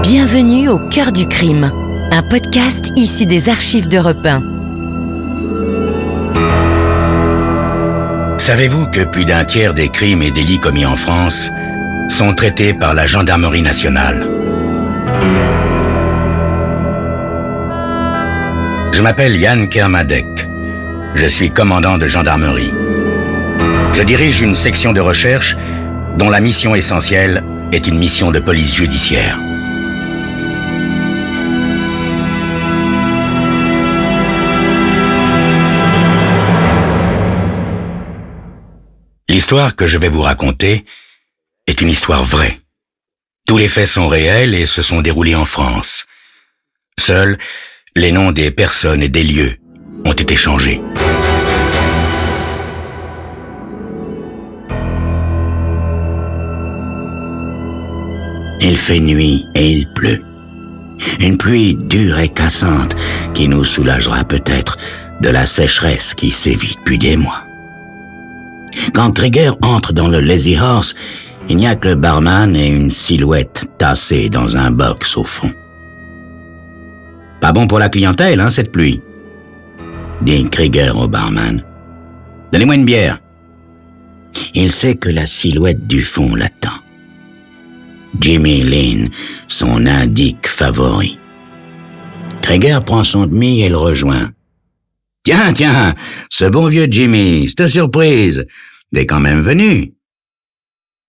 Bienvenue au cœur du crime, un podcast issu des archives d'Europe 1. Savez-vous que plus d'un tiers des crimes et délits commis en France sont traités par la gendarmerie nationale? Je m'appelle Yann Kermadec. Je suis commandant de gendarmerie. Je dirige une section de recherche dont la mission essentielle est une mission de police judiciaire. L'histoire que je vais vous raconter est une histoire vraie. Tous les faits sont réels et se sont déroulés en France. Seuls les noms des personnes et des lieux ont été changés. Il fait nuit et il pleut. Une pluie dure et cassante qui nous soulagera peut-être de la sécheresse qui sévit depuis des mois. Quand Krieger entre dans le Lazy Horse, il n'y a que le barman et une silhouette tassée dans un box au fond. « Pas bon pour la clientèle, hein, cette pluie ?» dit Krieger au barman. « Donnez-moi une bière. » Il sait que la silhouette du fond l'attend. Jimmy Lynn, son indique favori. Krieger prend son demi et le rejoint. « Tiens, ce bon vieux Jimmy, cette surprise, t'es quand même venu. »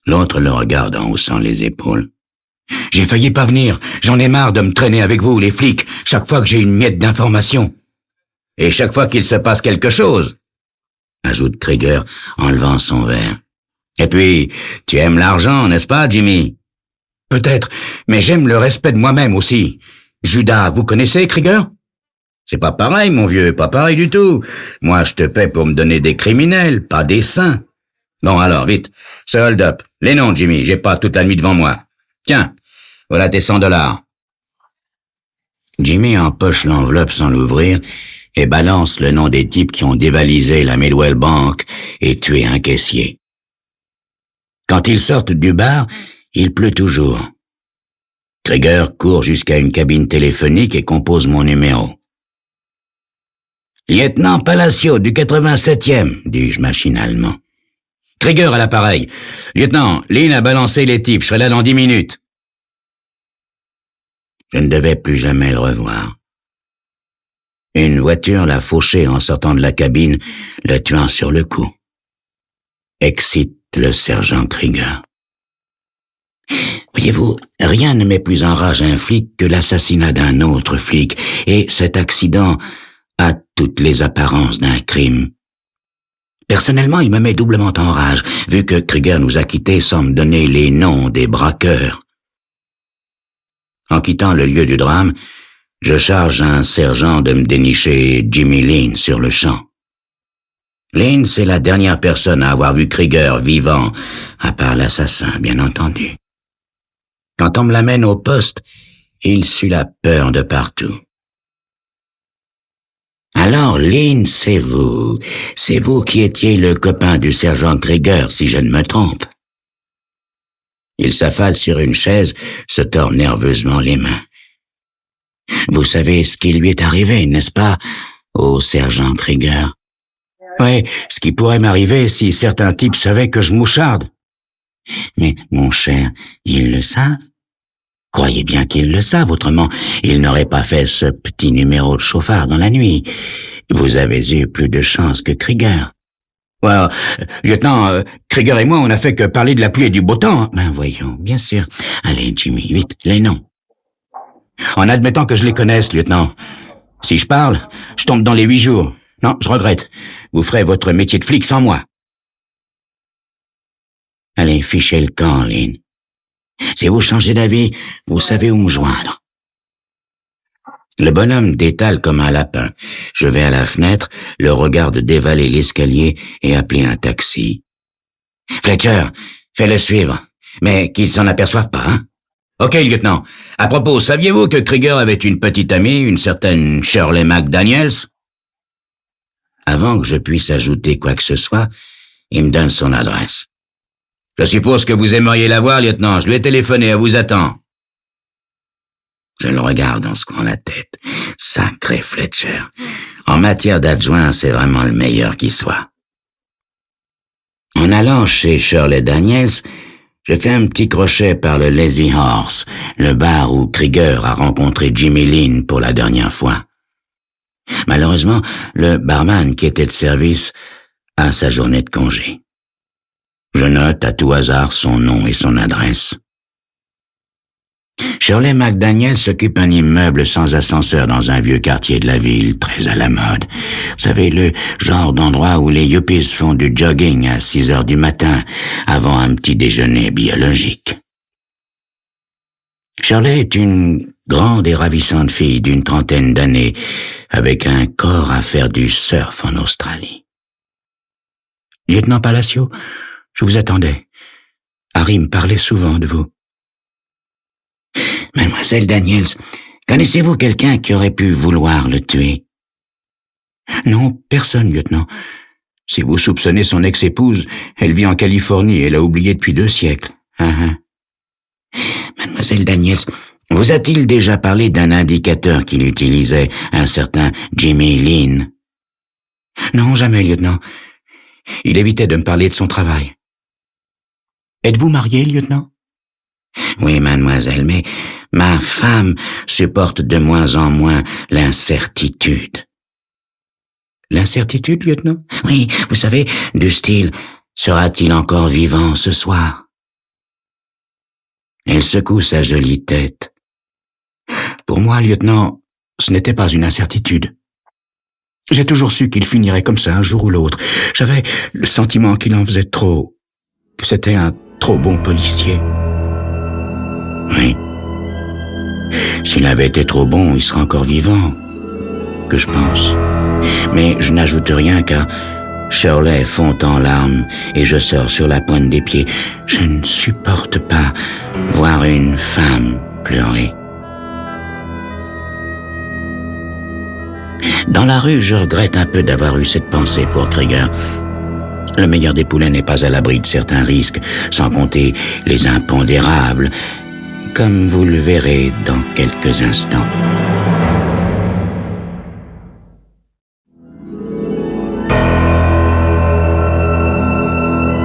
L'autre le regarde en haussant les épaules. « J'ai failli pas venir, j'en ai marre de me traîner avec vous, les flics, chaque fois que j'ai une miette d'information. Et chaque fois qu'il se passe quelque chose, » ajoute Krieger en levant son verre. « Et puis, tu aimes l'argent, n'est-ce pas, Jimmy ?»« Peut-être, mais j'aime le respect de moi-même aussi. Judas, vous connaissez Krieger ? » « C'est pas pareil, mon vieux, pas pareil du tout. Moi, je te paie pour me donner des criminels, pas des saints. Bon, alors, vite, ce hold-up. Les noms, Jimmy, j'ai pas toute la nuit devant moi. Tiens, voilà tes $100. » Jimmy empoche l'enveloppe sans l'ouvrir et balance le nom des types qui ont dévalisé la Midwell Bank et tué un caissier. Quand ils sortent du bar, il pleut toujours. Krieger court jusqu'à une cabine téléphonique et compose mon numéro. « Lieutenant Palacio du 87e, dis-je machinalement. Krieger à l'appareil. Lieutenant, Lynn a balancé les types, je serai là dans 10 minutes. Je ne devais plus jamais le revoir. Une voiture l'a fauché en sortant de la cabine, le tuant sur le coup. Excite le sergent Krieger. Voyez-vous, rien ne met plus en rage un flic que l'assassinat d'un autre flic, et cet accident a toutes les apparences d'un crime. Personnellement, il me met doublement en rage, vu que Krieger nous a quittés sans me donner les noms des braqueurs. En quittant le lieu du drame, je charge un sergent de me dénicher Jimmy Lynn sur le champ. Lynn, c'est la dernière personne à avoir vu Krieger vivant, à part l'assassin, bien entendu. Quand on me l'amène au poste, il sut la peur de partout. Alors, Lynn, c'est vous qui étiez le copain du sergent Krieger, si je ne me trompe. Il s'affale sur une chaise, se tord nerveusement les mains. Vous savez ce qui lui est arrivé, n'est-ce pas, au sergent Krieger? Oui, ce qui pourrait m'arriver si certains types savaient que je moucharde. Mais, mon cher, ils le savent. Croyez bien qu'ils le savent, autrement, ils n'auraient pas fait ce petit numéro de chauffard dans la nuit. Vous avez eu plus de chance que Krieger. Ouais, lieutenant, Krieger et moi, on n'a fait que parler de la pluie et du beau temps. Ben voyons, bien sûr. Allez, Jimmy, vite, les noms. En admettant que je les connaisse, lieutenant. Si je parle, je tombe dans les 8 jours. Non, je regrette. Vous ferez votre métier de flic sans moi. Allez, fichez le camp, Lynn. Si vous changez d'avis, vous savez où me joindre. Le bonhomme détale comme un lapin. Je vais à la fenêtre, le regarde dévaler l'escalier et appeler un taxi. Fletcher, fais-le suivre, mais qu'il s'en aperçoive pas, hein? Ok, lieutenant. À propos, saviez-vous que Krieger avait une petite amie, une certaine Shirley McDaniels? Avant que je puisse ajouter quoi que ce soit, il me donne son adresse. Je suppose que vous aimeriez la voir, lieutenant. Je lui ai téléphoné, elle vous attend. Je le regarde en secouant la tête. Sacré Fletcher. En matière d'adjoint, c'est vraiment le meilleur qui soit. En allant chez Shirley Daniels, je fais un petit crochet par le Lazy Horse, le bar où Krieger a rencontré Jimmy Lynn pour la dernière fois. Malheureusement, le barman qui était de service a sa journée de congé. Je note à tout hasard son nom et son adresse. Shirley McDaniel s'occupe un immeuble sans ascenseur dans un vieux quartier de la ville, très à la mode. Vous savez, le genre d'endroit où les yuppies font du jogging à 6 heures du matin, avant un petit déjeuner biologique. Shirley est une grande et ravissante fille d'une trentaine d'années, avec un corps à faire du surf en Australie. « Lieutenant Palacio, je vous attendais. Harry me parlait souvent de vous. » Mademoiselle Daniels, connaissez-vous quelqu'un qui aurait pu vouloir le tuer? Non, personne, lieutenant. Si vous soupçonnez son ex-épouse, elle vit en Californie et l'a oublié depuis 2 siècles. Mademoiselle Daniels, vous a-t-il déjà parlé d'un indicateur qu'il utilisait, un certain Jimmy Lynn? Non, jamais, lieutenant. Il évitait de me parler de son travail. Êtes-vous marié, lieutenant? Oui, mademoiselle, mais ma femme supporte de moins en moins l'incertitude. L'incertitude, lieutenant? Oui, vous savez, du style, sera-t-il encore vivant ce soir? Elle secoue sa jolie tête. Pour moi, lieutenant, ce n'était pas une incertitude. J'ai toujours su qu'il finirait comme ça un jour ou l'autre. J'avais le sentiment qu'il en faisait trop, que c'était un trop bon policier. Oui. S'il avait été trop bon, il serait encore vivant, que je pense. Mais je n'ajoute rien car Shirley fond en larmes et je sors sur la pointe des pieds. Je ne supporte pas voir une femme pleurer. Dans la rue, je regrette un peu d'avoir eu cette pensée pour Krieger. Le meilleur des poulets n'est pas à l'abri de certains risques, sans compter les impondérables, comme vous le verrez dans quelques instants.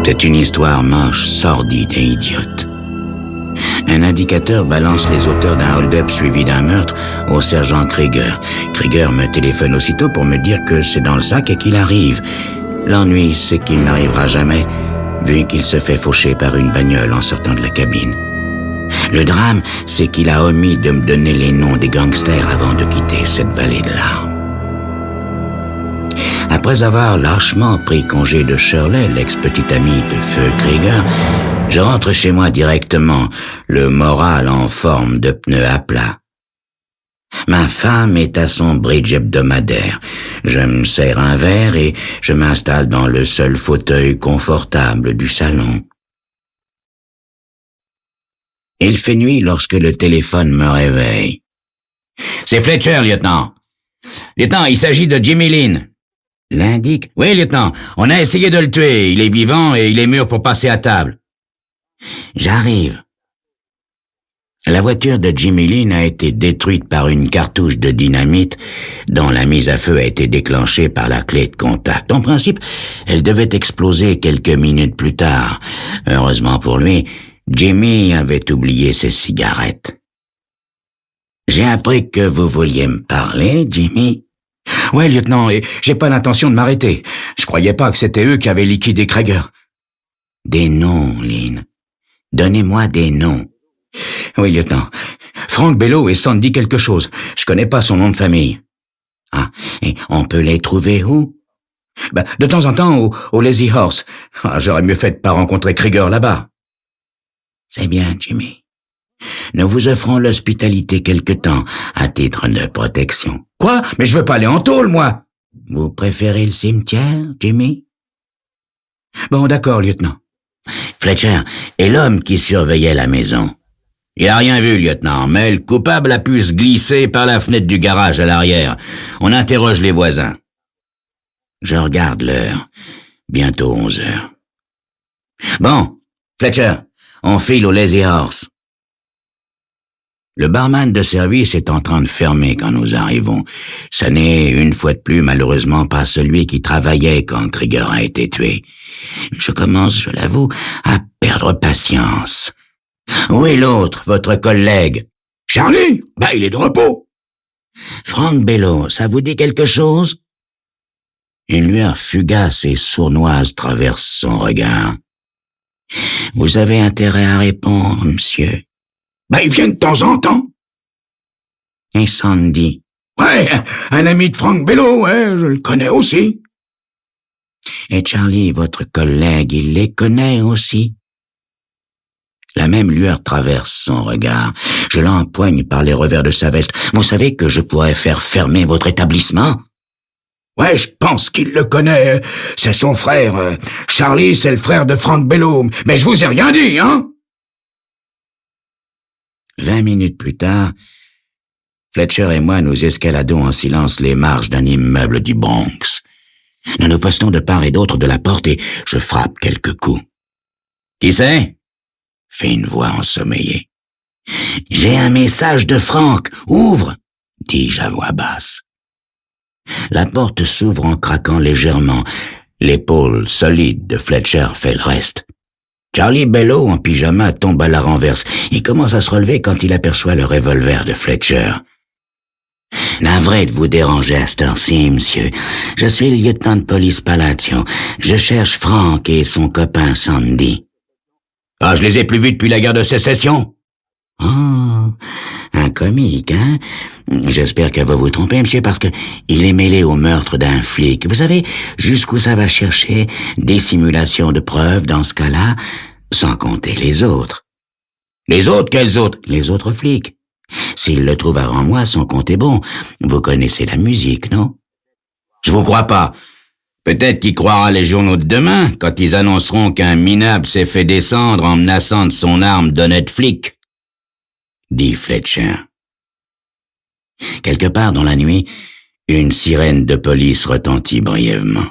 C'est une histoire moche, sordide et idiote. Un indicateur balance les auteurs d'un hold-up suivi d'un meurtre au sergent Krieger. Krieger me téléphone aussitôt pour me dire que c'est dans le sac et qu'il arrive. L'ennui, c'est qu'il n'arrivera jamais, vu qu'il se fait faucher par une bagnole en sortant de la cabine. Le drame, c'est qu'il a omis de me donner les noms des gangsters avant de quitter cette vallée de larmes. Après avoir lâchement pris congé de Shirley, l'ex-petite amie de feu Krieger, je rentre chez moi directement, le moral en forme de pneu à plat. Ma femme est à son bridge hebdomadaire. Je me sers un verre et je m'installe dans le seul fauteuil confortable du salon. Il fait nuit lorsque le téléphone me réveille. « C'est Fletcher, lieutenant. Lieutenant, il s'agit de Jimmy Lynn. » L'indique. « Oui, lieutenant, on a essayé de le tuer. Il est vivant et il est mûr pour passer à table. » J'arrive. La voiture de Jimmy Lynn a été détruite par une cartouche de dynamite dont la mise à feu a été déclenchée par la clé de contact. En principe, elle devait exploser quelques minutes plus tard. Heureusement pour lui, Jimmy avait oublié ses cigarettes. « J'ai appris que vous vouliez me parler, Jimmy. »« Ouais, lieutenant, et j'ai pas l'intention de m'arrêter. Je croyais pas que c'était eux qui avaient liquidé Krieger. »« Des noms, Lynn. Donnez-moi des noms. »« Oui, lieutenant. Frank Bello et Sandy quelque chose. Je connais pas son nom de famille. »« Ah, et on peut les trouver où? » De temps en temps, au Lazy Horse. J'aurais mieux fait de pas rencontrer Krieger là-bas. »« C'est bien, Jimmy. Nous vous offrons l'hospitalité quelque temps, à titre de protection. »« Quoi? Mais je veux pas aller en tôle, moi !»« Vous préférez le cimetière, Jimmy? »« Bon, d'accord, lieutenant. » Fletcher est l'homme qui surveillait la maison. Il a rien vu, lieutenant, mais le coupable a pu se glisser par la fenêtre du garage à l'arrière. On interroge les voisins. Je regarde l'heure. Bientôt 11 heures. Bon, Fletcher, on file au Lazy Horse. Le barman de service est en train de fermer quand nous arrivons. Ce n'est, une fois de plus, malheureusement pas celui qui travaillait quand Krieger a été tué. Je commence, je l'avoue, à perdre patience. Où est l'autre, votre collègue? Charlie? Il est de repos. Frank Bello, ça vous dit quelque chose? Une lueur fugace et sournoise traverse son regard. Vous avez intérêt à répondre, monsieur. Il vient de temps en temps. Et Sandy? Ouais, un ami de Frank Bello, ouais, je le connais aussi. Et Charlie, votre collègue, il les connaît aussi? La même lueur traverse son regard. Je l'empoigne par les revers de sa veste. Vous savez que je pourrais faire fermer votre établissement? Ouais, je pense qu'il le connaît. C'est son frère. Charlie, c'est le frère de Frank Bello. Mais je vous ai rien dit, hein? 20 minutes plus tard, Fletcher et moi nous escaladons en silence les marches d'un immeuble du Bronx. Nous nous postons de part et d'autre de la porte et je frappe quelques coups. « Qui c'est ?» fait une voix ensommeillée. « J'ai un message de Frank. Ouvre !» dis-je à voix basse. La porte s'ouvre en craquant légèrement. L'épaule solide de Fletcher fait le reste. Charlie Bello, en pyjama, tombe à la renverse. Il commence à se relever quand il aperçoit le revolver de Fletcher. « Navré de vous déranger à cette heure-ci, monsieur. Je suis le lieutenant de police Palatio. Je cherche Frank et son copain Sandy. »« Ah, je les ai plus vus depuis la guerre de sécession. »« Oh, un comique, hein? J'espère qu'elle va vous tromper, monsieur, parce que il est mêlé au meurtre d'un flic. Vous savez jusqu'où ça va chercher? Dissimulation de preuves dans ce cas-là, sans compter les autres. »« Les autres? Quels autres? »« Les autres flics. S'il le trouve avant moi, son compte est bon. Vous connaissez la musique, non? »« Je vous crois pas. Peut-être qu'il croira les journaux de demain, quand ils annonceront qu'un minable s'est fait descendre en menaçant de son arme d'honnête flic. » dit Fletcher. Quelque part dans la nuit, une sirène de police retentit brièvement.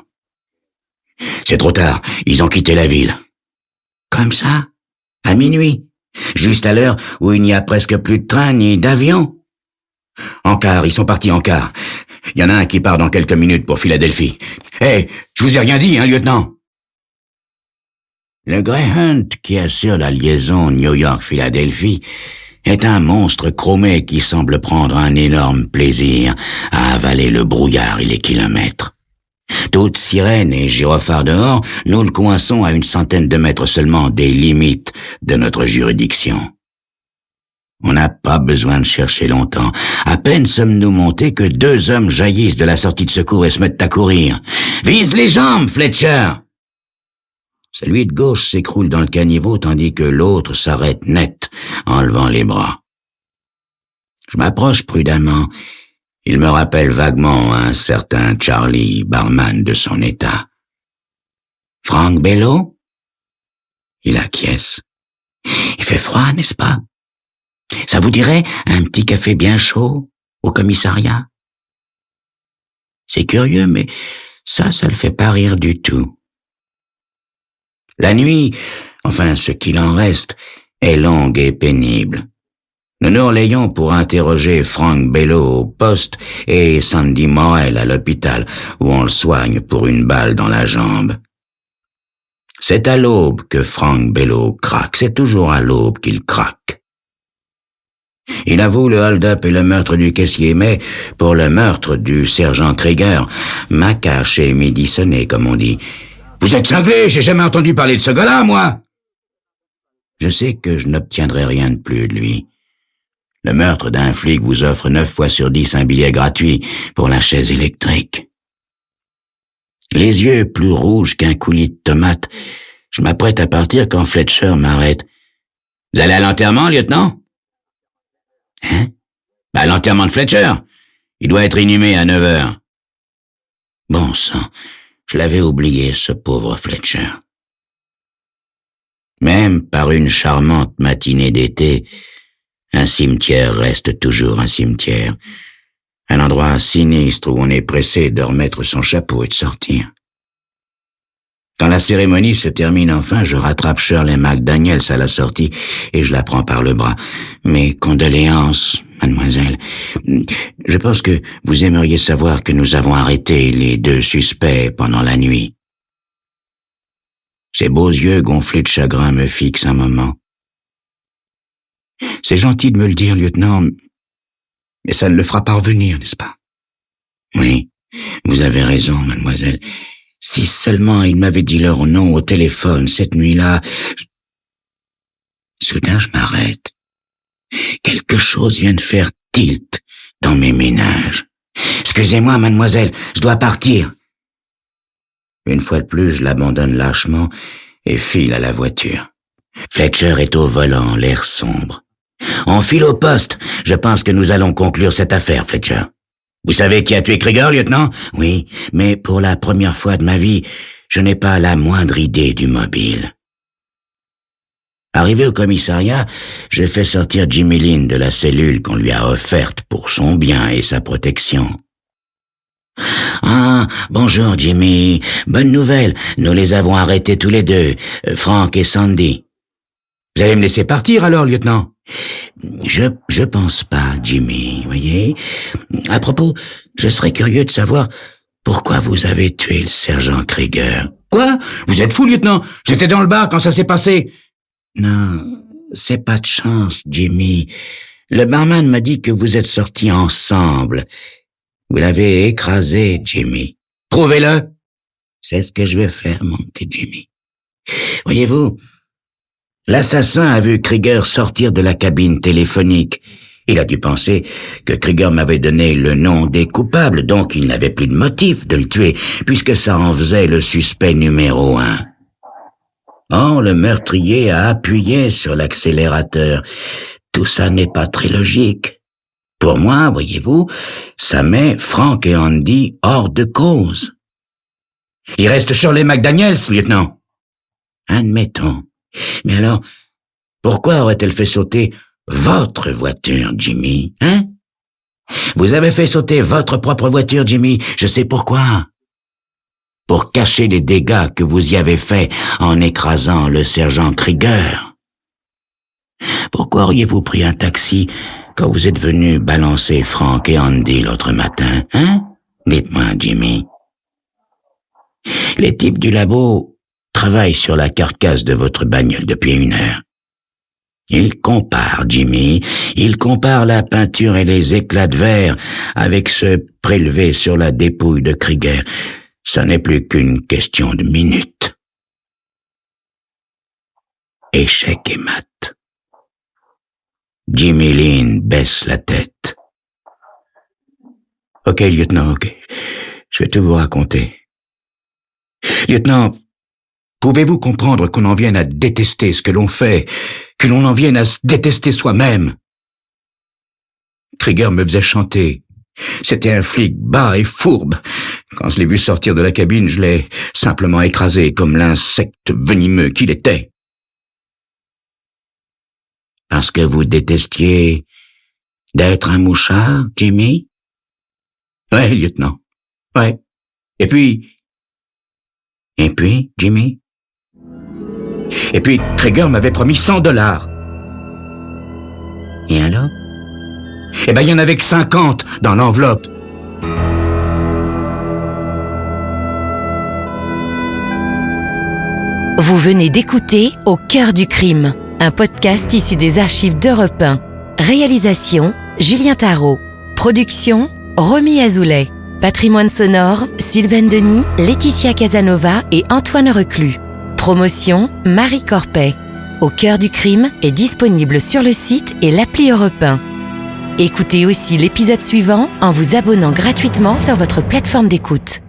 « C'est trop tard, ils ont quitté la ville. »« Comme ça? À minuit? Juste à l'heure où il n'y a presque plus de train ni d'avion? »« En car, ils sont partis en car. Il y en a un qui part dans quelques minutes pour Philadelphie. Hé, je vous ai rien dit, hein, lieutenant? » Le Greyhound qui assure la liaison New York-Philadelphie est un monstre chromé qui semble prendre un énorme plaisir à avaler le brouillard et les kilomètres. Toute sirène et gyrophare dehors, nous le coinçons à une centaine de mètres seulement des limites de notre juridiction. On n'a pas besoin de chercher longtemps. À peine sommes-nous montés que 2 hommes jaillissent de la sortie de secours et se mettent à courir. « Vise les jambes, Fletcher !» Celui de gauche s'écroule dans le caniveau tandis que l'autre s'arrête net en levant les bras. Je m'approche prudemment. Il me rappelle vaguement un certain Charlie, barman de son état. « Frank Bello ?» Il acquiesce. « Il fait froid, n'est-ce pas? Ça vous dirait un petit café bien chaud au commissariat? » C'est curieux, mais ça le fait pas rire du tout. La nuit, enfin ce qu'il en reste, est longue et pénible. Nous nous relayons pour interroger Frank Bello au poste et Sandy Morel à l'hôpital, où on le soigne pour une balle dans la jambe. C'est à l'aube que Frank Bello craque, c'est toujours à l'aube qu'il craque. Il avoue le hold-up et le meurtre du caissier, mais pour le meurtre du sergent Krieger, ma cache est midi sonné, comme on dit. « Vous êtes cinglé, j'ai jamais entendu parler de ce gars-là, moi !» Je sais que je n'obtiendrai rien de plus de lui. Le meurtre d'un flic vous offre 9 fois sur 10 un billet gratuit pour la chaise électrique. Les yeux plus rouges qu'un coulis de tomates, je m'apprête à partir quand Fletcher m'arrête. « Vous allez à l'enterrement, lieutenant? »« Hein? » »« L'enterrement de Fletcher. Il doit être inhumé à 9 heures. » Bon sang, je l'avais oublié, ce pauvre Fletcher. Même par une charmante matinée d'été, un cimetière reste toujours un cimetière. Un endroit sinistre où on est pressé de remettre son chapeau et de sortir. Quand la cérémonie se termine enfin, je rattrape Shirley McDaniels à la sortie et je la prends par le bras. Mes condoléances, mademoiselle. Je pense que vous aimeriez savoir que nous avons arrêté les 2 suspects pendant la nuit. Ses beaux yeux gonflés de chagrin me fixent un moment. C'est gentil de me le dire, lieutenant, mais ça ne le fera pas revenir, n'est-ce pas? Oui, vous avez raison, mademoiselle. Si seulement il m'avait dit leur nom au téléphone cette nuit-là... Soudain, je m'arrête. Quelque chose vient de faire tilt dans mes ménages. Excusez-moi, mademoiselle, je dois partir. Une fois de plus, je l'abandonne lâchement et file à la voiture. Fletcher est au volant, l'air sombre. On file au poste. Je pense que nous allons conclure cette affaire, Fletcher. Vous savez qui a tué Krieger, lieutenant? Oui, mais pour la première fois de ma vie, je n'ai pas la moindre idée du mobile. Arrivé au commissariat, je fais sortir Jimmy Lynn de la cellule qu'on lui a offerte pour son bien et sa protection. Ah, bonjour Jimmy. Bonne nouvelle, nous les avons arrêtés tous les deux, Frank et Sandy. Vous allez me laisser partir alors, lieutenant? Je pense pas, Jimmy, voyez. À propos, je serais curieux de savoir pourquoi vous avez tué le sergent Krieger. Quoi? Vous êtes fou, lieutenant? J'étais dans le bar quand ça s'est passé. Non, c'est pas de chance, Jimmy. Le barman m'a dit que vous êtes sortis ensemble. Vous l'avez écrasé, Jimmy. Prouvez-le. C'est ce que je vais faire, mon petit Jimmy. Voyez-vous, l'assassin a vu Krieger sortir de la cabine téléphonique. Il a dû penser que Krieger m'avait donné le nom des coupables, donc il n'avait plus de motif de le tuer, puisque ça en faisait le suspect numéro 1. Or, le meurtrier a appuyé sur l'accélérateur. Tout ça n'est pas très logique. Pour moi, voyez-vous, ça met Frank et Andy hors de cause. Il reste Shirley McDaniels, lieutenant. Admettons. Mais alors, pourquoi aurait-elle fait sauter votre voiture, Jimmy, hein? Vous avez fait sauter votre propre voiture, Jimmy, je sais pourquoi. Pour cacher les dégâts que vous y avez faits en écrasant le sergent Krieger. Pourquoi auriez-vous pris un taxi quand vous êtes venu balancer Frank et Andy l'autre matin, hein? Dites-moi, Jimmy. Les types du labo travaillent sur la carcasse de votre bagnole depuis 1 heure. Ils comparent, Jimmy, ils comparent la peinture et les éclats de verre avec ceux prélevés sur la dépouille de Krieger. Ça n'est plus qu'une question de minutes. Échec et mat. Jimmy Lynn baisse la tête. Ok, lieutenant, ok. Je vais tout vous raconter. Lieutenant, pouvez-vous comprendre qu'on en vienne à détester ce que l'on fait, que l'on en vienne à se détester soi-même? Krieger me faisait chanter. C'était un flic bas et fourbe. Quand je l'ai vu sortir de la cabine, je l'ai simplement écrasé comme l'insecte venimeux qu'il était. Parce que vous détestiez d'être un mouchard, Jimmy? Ouais, lieutenant. Ouais. Et puis, Jimmy? Et puis, Krieger m'avait promis $100. Et alors? Eh ben, il y en avait que 50 dans l'enveloppe. Vous venez d'écouter Au cœur du crime, un podcast issu des archives d'Europe 1. Réalisation, Julien Tarot. Production, Romy Azoulay. Patrimoine sonore, Sylvain Denis, Laetitia Casanova et Antoine Reclus. Promotion, Marie Corpet. Au cœur du crime est disponible sur le site et l'appli Europe 1. Écoutez aussi l'épisode suivant en vous abonnant gratuitement sur votre plateforme d'écoute.